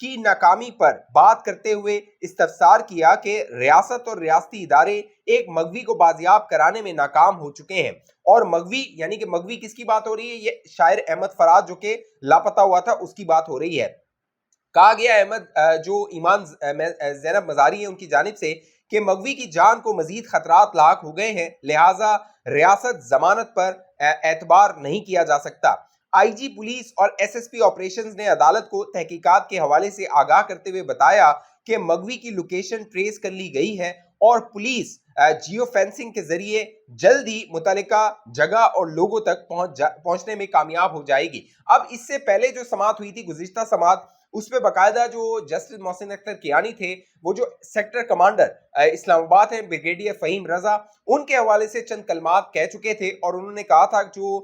کی ناکامی پر بات کرتے ہوئے استفسار کیا کہ ریاست اور ریاستی ادارے ایک مغوی کو بازیاب کرانے میں ناکام ہو چکے ہیں، اور مغوی یعنی کہ مغوی کس کی بات ہو رہی ہے؟ یہ شاعر احمد فراد جو کہ لاپتہ ہوا تھا اس کی بات ہو رہی ہے۔ کہا گیا جو ایمان زینب مزاری ہیں ان کی جانب سے کہ مغوی کی جان کو مزید خطرات لاحق ہو گئے ہیں، لہٰذا ریاست ضمانت پر اعتبار نہیں کیا جا سکتا۔ آئی جی پولیس اور ایس ایس پی آپریشنز نے عدالت کو تحقیقات کے حوالے سے آگاہ کرتے ہوئے بتایا کہ مغوی کی لوکیشن ٹریس کر لی گئی ہے اور پولیس جیو فینسنگ کے ذریعے جلد ہی متعلقہ جگہ اور لوگوں تک پہنچنے میں کامیاب ہو جائے گی۔ اب اس سے پہلے جو سماعت ہوئی تھی، گزشتہ سماعت، اس پہ باقاعدہ جو جسٹس محسن اختر کیانی تھے، وہ جو سیکٹر کمانڈر اسلام آباد ہیں بریگیڈیئر فہیم رضا، ان کے حوالے سے چند کلمات کہہ چکے تھے، اور انہوں نے کہا تھا جو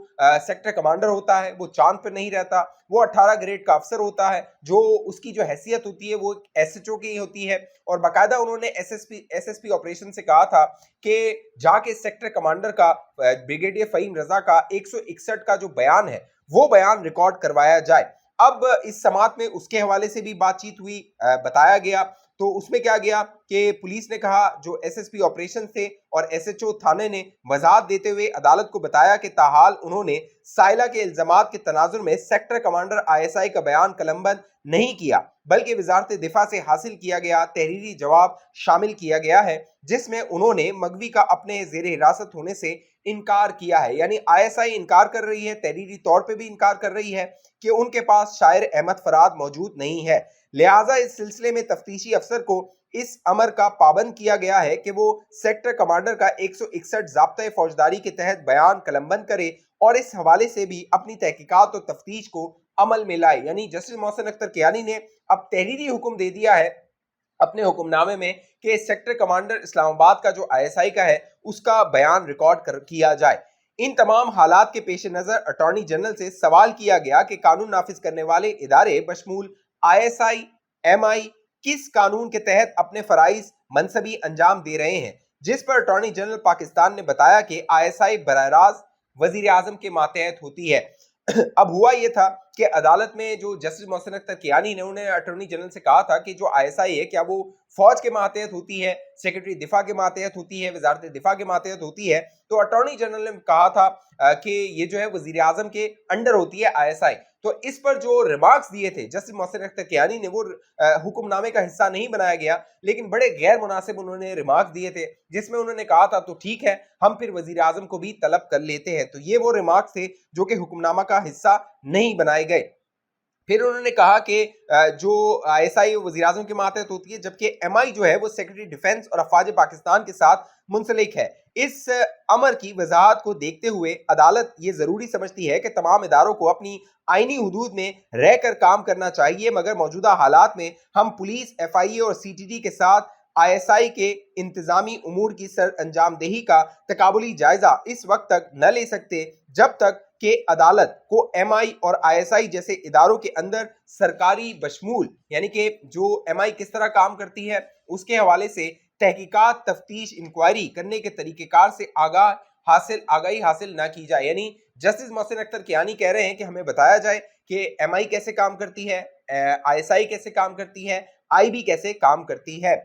سیکٹر کمانڈر ہوتا ہے وہ چاند پہ نہیں رہتا، وہ 18 گریڈ کا افسر ہوتا ہے، جو اس کی جو حیثیت ہوتی ہے وہ ایس ایچ او کی ہوتی ہے، اور باقاعدہ انہوں نے ایس ایس پی آپریشن سے کہا تھا کہ جا کے سیکٹر کمانڈر کا بریگیڈیئر فہیم رضا کا 161 کا جو بیان ہے وہ بیان ریکارڈ کروایا جائے۔ اب اس سماعت میں اس کے حوالے سے بھی بات چیت ہوئی، بتایا گیا، تو اس میں کیا گیا کہ پولیس نے کہا، جو ایس ایس پی آپریشن تھے اور ایس ایچ او تھانے نے وضاحت دیتے ہوئے عدالت کو بتایا کہ تاحال انہوں نے سائلہ کے الزامات کے تناظر میں sector commander I S I کا بیان قلمبند نہیں کیا، بلکہ وزارت دفاع سے حاصل کیا گیا تحریری جواب شامل کیا گیا ہے، جس میں انہوں نے مغوی کا اپنے زیر حراست ہونے سے انکار کیا ہے۔ یعنی آئی ایس آئی انکار کر رہی ہے، تحریری طور پہ بھی انکار کر رہی ہے کہ ان کے پاس شاعر احمد فراد موجود نہیں ہے، لہٰذا اس سلسلے میں تفتیشی افسر کو اس امر کا پابند کیا گیا ہے کہ وہ سیکٹر کمانڈر کا 161 ضابطۂ فوجداری کے تحت بیان قلمبند کرے اور اس حوالے سے بھی اپنی تحقیقات اور تفتیش کو عمل میں لائے۔ یعنی جسٹس محسن اختر کیانی نے اب تحریری حکم دے دیا ہے اپنے حکم نامے میں کہ سیکٹر کمانڈر اسلام آباد کا جو آئی ایس آئی کا ہے اس کا بیان ریکارڈ کیا جائے۔ ان تمام حالات کے پیش نظر اٹارنی جنرل سے سوال کیا گیا کہ قانون نافذ کرنے والے ادارے بشمول آئی ایس آئی، ایم آئی کس قانون کے تحت اپنے فرائض منصبی انجام دے رہے ہیں، جس پر اٹارنی جنرل پاکستان نے بتایا کہ آئی ایس آئی براہ راست وزیر اعظم کے ماتحت ہوتی ہے۔ اب ہوا یہ تھا کہ عدالت میں جو جسٹس محسن اختر کیانی نے انہیں اٹارنی جنرل سے کہا تھا کہ جو آئی ایس آئی ہے کیا وہ فوج کے ماتحت ہوتی ہے، سیکرٹری دفاع کے ماتحت ہوتی ہے، وزارت دفاع کے ماتحت ہوتی ہے، تو اٹارنی جنرل نے کہا تھا کہ یہ جو ہے وزیر اعظم کے انڈر ہوتی ہے آئی ایس آئی۔ تو اس پر جو ریمارکس دیے تھے جسٹس محسن اختر کیانی نے، وہ حکم نامے کا حصہ نہیں بنایا گیا، لیکن بڑے غیر مناسب انہوں نے ریمارکس دیے تھے، جس میں انہوں نے کہا تھا تو ٹھیک ہے ہم پھر وزیر اعظم کو بھی طلب کر لیتے ہیں۔ تو یہ وہ ریمارکس تھے جو کہ حکم نامہ کا حصہ نہیں بنائے گئے۔ پھر انہوں نے کہا کہ جو آئی ایس آئی وزیر اعظم کے ماتحت ہوتی ہے، جبکہ ایم آئی جو ہے وہ سیکرٹری ڈیفنس اور افواج پاکستان کے ساتھ منسلک ہے۔ اس امر کی وضاحت کو دیکھتے ہوئے عدالت یہ ضروری سمجھتی ہے کہ تمام اداروں کو اپنی آئینی حدود میں رہ کر کام کرنا چاہیے، مگر موجودہ حالات میں ہم پولیس، ایف آئی اے اور سی ٹی ڈی کے ساتھ آئی ایس آئی کے انتظامی امور کی سر انجام دہی کا تقابلی جائزہ اس وقت تک نہ لے سکتے جب تک کہ عدالت کو ایم آئی اور آئی ایس آئی جیسے اداروں کے اندر سرکاری بشمول، یعنی کہ جو ایم آئی کس طرح کام کرتی ہے اس کے حوالے سے تحقیقات، تفتیش، انکوائری کرنے کے طریقہ کار سے آگاہی حاصل نہ کی جائے۔ یعنی جسٹس محسن اختر کیانی کہہ رہے ہیں کہ ہمیں بتایا جائے کہ ایم آئی کیسے کام کرتی ہے، آئی ایس آئی کیسے کام کرتی ہے، آئی بی کیسے کام کرتی ہے۔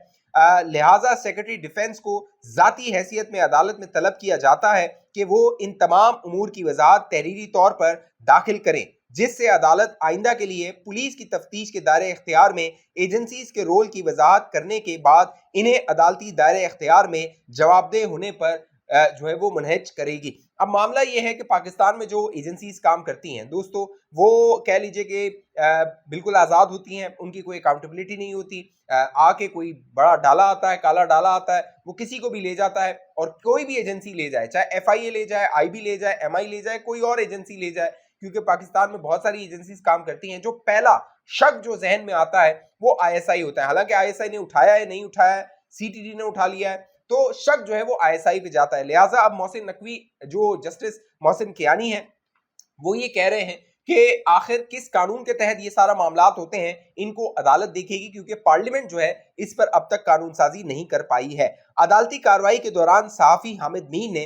لہٰذا سیکرٹری ڈیفنس کو ذاتی حیثیت میں عدالت میں طلب کیا جاتا ہے کہ وہ ان تمام امور کی وضاحت تحریری طور پر داخل کریں، جس سے عدالت آئندہ کے لیے پولیس کی تفتیش کے دائرہ اختیار میں ایجنسیز کے رول کی وضاحت کرنے کے بعد انہیں عدالتی دائرہ اختیار میں جواب دہ ہونے پر جو ہے وہ منہج کرے گی۔ اب معاملہ یہ ہے کہ پاکستان میں جو ایجنسیز کام کرتی ہیں دوستو، وہ کہہ لیجئے کہ بالکل آزاد ہوتی ہیں، ان کی کوئی اکاؤنٹیبلٹی نہیں ہوتی۔ آ کے کوئی بڑا ڈالا آتا ہے، کالا ڈالا آتا ہے، وہ کسی کو بھی لے جاتا ہے، اور کوئی بھی ایجنسی لے جائے، چاہے ایف آئی اے لے جائے، آئی بی لے جائے، ایم آئی لے جائے، کوئی اور ایجنسی لے جائے، کیونکہ پاکستان میں بہت ساری ایجنسیز کام کرتی ہیں۔ جو پہلا شک جو ذہن میں آتا ہے وہ آئی ایس آئی ہوتا ہے، حالانکہ آئی ایس آئی نے اٹھایا ہے نہیں اٹھایا ہے، سی ٹی ڈی نے اٹھا لیا ہے، تو شک جو ہے وہ آئی ایس آئی پہ جاتا ہے۔ لہٰذا اب محسن نقوی جو جسٹس محسن کیانی ہیں وہ یہ کہہ رہے ہیں کہ آخر کس قانون کے تحت یہ سارا معاملات ہوتے ہیں، ان کو عدالت دیکھے گی، کیونکہ پارلیمنٹ جو ہے اس پر اب تک قانون سازی نہیں کر پائی ہے۔ عدالتی کارروائی کے دوران صحافی حامد مین نے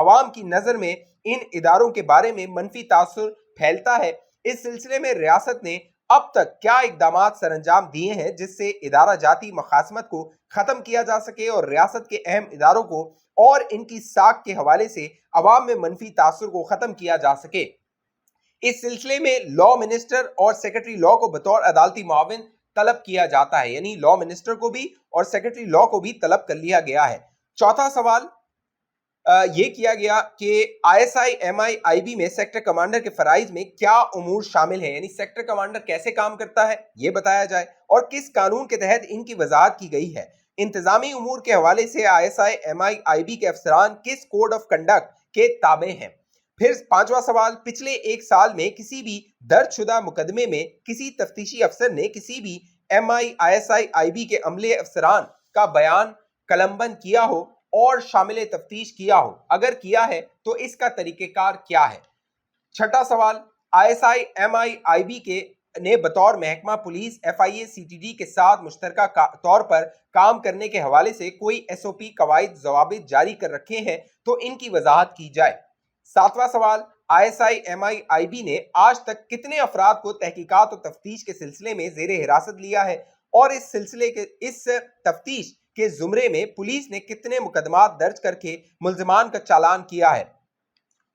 عوام کی نظر میں ان اداروں کے بارے میں منفی تاثر پھیلتا ہے۔ اس سلسلے میں ریاست نے اب تک کیا اقدامات سر انجام دیے ہیں جس سے ادارہ جاتی مخاصمت کو ختم کیا جا سکے اور ریاست کے اہم اداروں کو اور ان کی ساکھ کے حوالے سے عوام میں منفی تاثر کو ختم کیا جا سکے۔ اس سلسلے میں لا منسٹر اور سیکرٹری لا کو بطور عدالتی معاون طلب کیا جاتا ہے، یعنی لا منسٹر کو بھی اور سیکرٹری لا کو بھی طلب کر لیا گیا ہے۔ چوتھا سوال یہ کیا گیا کہ ISI-MI-IB میں سیکٹر کمانڈر کے فرائض میں کیا امور شامل ہیں، یعنی سیکٹر کمانڈر کیسے کام کرتا ہے یہ بتایا جائے اور کس قانون کے تحت ان کی وضاحت کی گئی ہے۔ انتظامی امور کے حوالے سے ISI-MI-IB کے افسران کس کوڈ آف کنڈکٹ کے تابع ہیں۔ پھر پانچواں سوال، پچھلے ایک سال میں کسی بھی درج شدہ مقدمے میں کسی تفتیشی افسر نے کسی بھی ISI-IB کے عملے افسران کا بیان قلمبند کیا ہو اور شامل تفتیش کیا ہو، اگر کیا ہے تو اس کا طریقہ کار کیا ہے۔ چھٹا سوال، ISI-MI-IB کے نے بطور محکمہ پولیس FIA-CTD کے ساتھ مشترکہ طور پر کام کرنے کے حوالے سے کوئی SOP قواعد ضوابط جاری کر رکھے ہیں تو ان کی وضاحت کی جائے۔ ساتواں سوال، ISI-MI-IB نے آج تک کتنے افراد کو تحقیقات و تفتیش کے سلسلے میں زیر حراست لیا ہے اور اس تفتیش کے زمرے میں پولیس نے کتنے مقدمات درج کر کے ملزمان کا چالان کیا ہے۔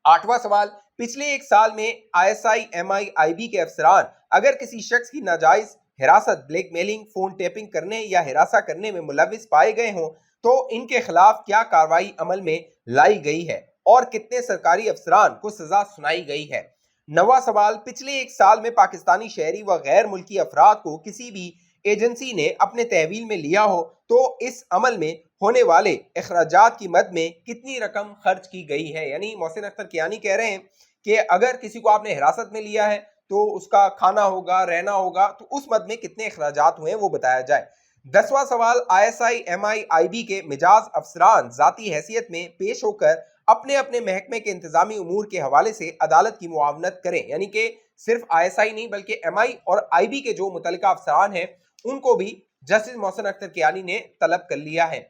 آٹھواں سوال، پچھلے ایک سال میں ISI-MI-IB کے افسران اگر کسی شخص کی ناجائز حراست، بلیک میلنگ، فون ٹیپنگ کرنے یا ہراساں کرنے میں ملوث پائے گئے ہوں تو ان کے خلاف کیا کارروائی عمل میں لائی گئی ہے اور کتنے سرکاری افسران کو سزا سنائی گئی ہے۔ نواں سوال، پچھلے ایک سال میں پاکستانی شہری و غیر ملکی افراد کو کسی بھی ایجنسی نے اپنے تحویل میں لیا ہو تو اس عمل میں ہونے والے اخراجات کی مد میں کتنی رقم خرچ کی گئی ہے، یعنی محسن اختر کیانی کہہ رہے ہیں کہ اگر کسی کو آپ نے حراست میں لیا ہے تو اس کا کھانا ہوگا، رہنا ہوگا، تو اس مد میں کتنے اخراجات ہوئے ہیں وہ بتایا جائے۔ 10واں سوال، ISI-MI-IB کے مجاز افسران ذاتی حیثیت میں پیش ہو کر اپنے اپنے محکمے کے انتظامی امور کے حوالے سے عدالت کی معاونت کریں، یعنی کہ صرف ISI نہیں بلکہ MI اور IB کے جو متعلقہ افسران ہیں ان کو بھی جسٹس محسن اختر کیانی نے طلب کر لیا ہے۔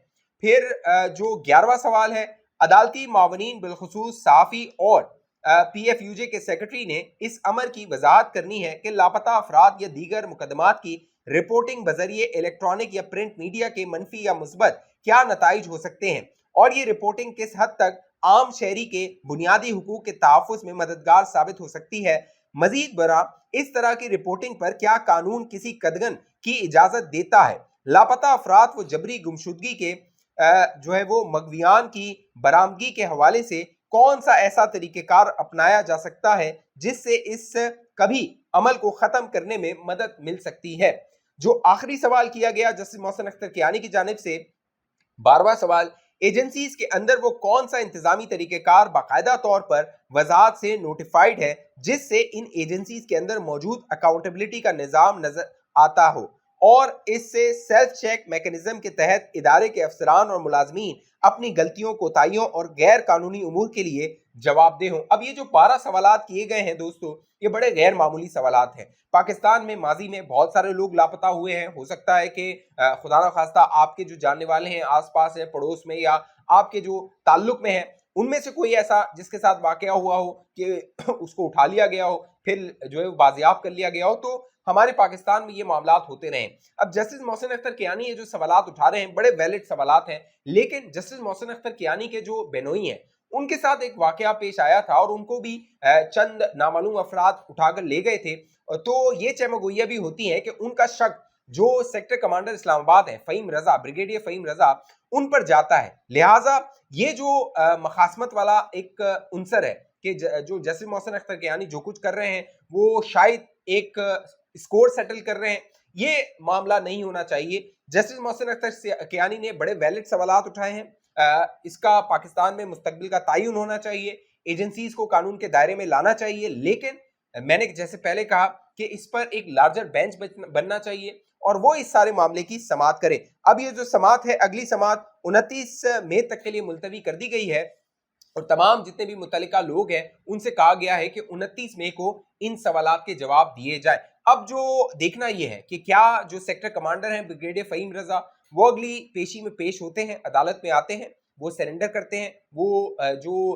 پھر جو 11واں سوال ہے، عدالتی معاونین بالخصوص صحافی اور PFUJ کے سیکرٹری نے اس امر کی وضاحت کرنی ہے کہ لاپتہ افراد یا دیگر مقدمات کی رپورٹنگ بذریعے الیکٹرانک یا پرنٹ میڈیا کے منفی یا مثبت کیا نتائج ہو سکتے ہیں اور یہ رپورٹنگ کس حد تک عام شہری کے بنیادی حقوق کے تحفظ میں مددگار ثابت ہو سکتی ہے۔ مزید برآں اس طرح کی رپورٹنگ پر کیا قانون کسی قدغن کی اجازت دیتا ہے؟ لاپتہ افراد و جبری گمشدگی کے وہ مغویان کی برآمدگی کے حوالے سے کون سا ایسا طریقہ کار اپنایا جا سکتا ہے جس سے اس کبھی عمل کو ختم کرنے میں مدد مل سکتی ہے۔ جو آخری سوال کیا گیا جسٹس محسن اختر کیانی کی جانب سے، 12واں سوال، ایجنسیز کے اندر وہ کون سا انتظامی طریقہ کار باقاعدہ طور پر وضاحت سے نوٹیفائڈ ہے جس سے ان ایجنسیز کے اندر موجود اکاؤنٹیبلٹی کا نظام نظر آتا ہو اور اس سے سیلف چیک میکنزم کے تحت ادارے کے افسران اور ملازمین اپنی غلطیوں، کوتاہیوں اور غیر قانونی امور کے لیے جواب دہ ہوں۔ اب یہ جو 12 سوالات کیے گئے ہیں دوستو، یہ بڑے غیر معمولی سوالات ہیں۔ پاکستان میں ماضی میں بہت سارے لوگ لاپتہ ہوئے ہیں، ہو سکتا ہے کہ خدا نہ خواستہ آپ کے جو جاننے والے ہیں آس پاس ہیں، پڑوس میں یا آپ کے جو تعلق میں ہیں، ان میں سے کوئی ایسا جس کے ساتھ واقعہ ہوا ہو کہ اس کو اٹھا لیا گیا ہو، پھر بازیاب کر لیا گیا ہو، تو ہمارے پاکستان میں یہ معاملات ہوتے رہے۔ اب جسٹس محسن اختر کیانی یہ جو سوالات اٹھا رہے ہیں بڑے ویلڈ سوالات ہیں، لیکن جسٹس محسن اختر کیانی کے جو بینوئی ہیں ان کے ساتھ ایک واقعہ پیش آیا تھا اور ان کو بھی چند نامعلوم افراد اٹھا کر لے گئے تھے، تو یہ چمگوئیاں بھی ہوتی ہیں کہ ان کا شک جو سیکٹر کمانڈر اسلام آباد ہیں فہیم رضا، بریگیڈیئر فہیم رضا، ان پر جاتا ہے۔ لہٰذا یہ جو مخاصمت والا ایک عنصر ہے کہ جو جسٹس محسن اختر کیانی جو کچھ کر رہے ہیں وہ شاید ایک اسکور سیٹل کر رہے ہیں، یہ معاملہ نہیں ہونا چاہیے۔ جسٹس محسن اختر کیانی نے بڑے ویلڈ سوالات اٹھائے ہیں، اس کا پاکستان میں مستقبل کا تعین ہونا چاہیے، ایجنسیز کو قانون کے دائرے میں لانا چاہیے، لیکن میں نے جیسے پہلے کہا کہ اس پر ایک لارجر بینچ بننا چاہیے اور وہ اس سارے معاملے کی سماعت کرے۔ اب یہ جو سماعت ہے، اگلی سماعت 29 مئی تک کے لیے ملتوی کر دی گئی ہے اور تمام جتنے بھی متعلقہ لوگ ہیں ان سے کہا گیا ہے کہ 29 مئی کو ان سوالات کے جواب دیے جائیں۔ اب جو دیکھنا یہ ہے کہ کیا جو سیکٹر کمانڈر ہیں بریگیڈیئر فہیم رضا وہ اگلی پیشی میں پیش ہوتے ہیں، عدالت میں آتے ہیں، وہ سرنڈر کرتے ہیں, وہ جو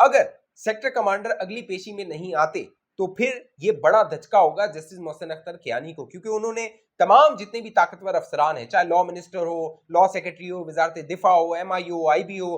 اگر سیکٹر کمانڈر اگلی پیشی میں نہیں آتے تو پھر یہ بڑا دھچکا ہوگا جسٹس محسن اختر کیانی کو, کیونکہ انہوں نے تمام جتنے بھی طاقتور افسران ہیں, چاہے لا منسٹر ہو, لا سیکرٹری ہو, وزارت دفاع ہو, M I who, I be ہو,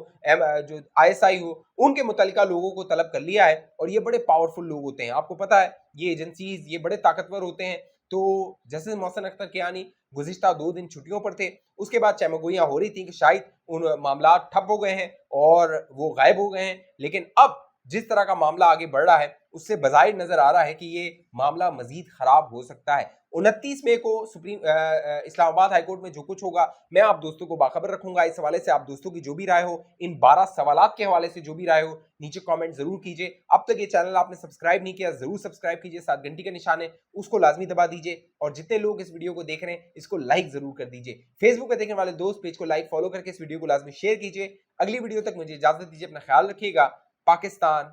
جو آئی ایس آئی ہو, ان کے متعلقہ لوگوں کو طلب کر لیا ہے, اور یہ بڑے پاورفل لوگ ہوتے ہیں, آپ کو پتا ہے یہ ایجنسیز یہ بڑے طاقتور ہوتے ہیں. تو جسٹس محسن اختر کیانی گزشتہ 2 دن چھٹیوں پر تھے, اس کے بعد چمگوئیاں ہو رہی تھیں کہ شاید ان معاملات ٹھپ ہو گئے ہیں اور وہ غائب ہو گئے ہیں, لیکن اب جس طرح کا معاملہ آگے بڑھ رہا ہے اس سے بظاہر نظر آ رہا ہے کہ یہ معاملہ مزید خراب ہو سکتا ہے. 29 مئی کو اسلام آباد ہائی کورٹ میں جو کچھ ہوگا میں آپ دوستوں کو باخبر رکھوں گا. اس حوالے سے آپ دوستوں کی جو بھی رائے ہو, ان 12 سوالات کے حوالے سے جو بھی رائے ہو, نیچے کامنٹ ضرور کیجئے. اب تک یہ چینل آپ نے سبسکرائب نہیں کیا ضرور سبسکرائب کیجئے, ساتھ گھنٹی کا نشان ہے اس کو لازمی دبا دیجئے, اور جتنے لوگ اس ویڈیو کو دیکھ رہے ہیں اس کو لائک ضرور کر دیجئے. فیس بک پہ دیکھنے والے دوست پیج کو لائک فالو کر کے اس ویڈیو کو لازمی شیئر کیجئے. اگلی ویڈیو تک مجھے اجازت دیجئے, اپنا خیال رکھیے گا. پاکستان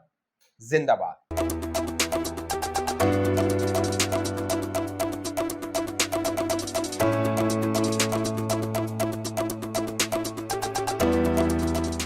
زندہ باد.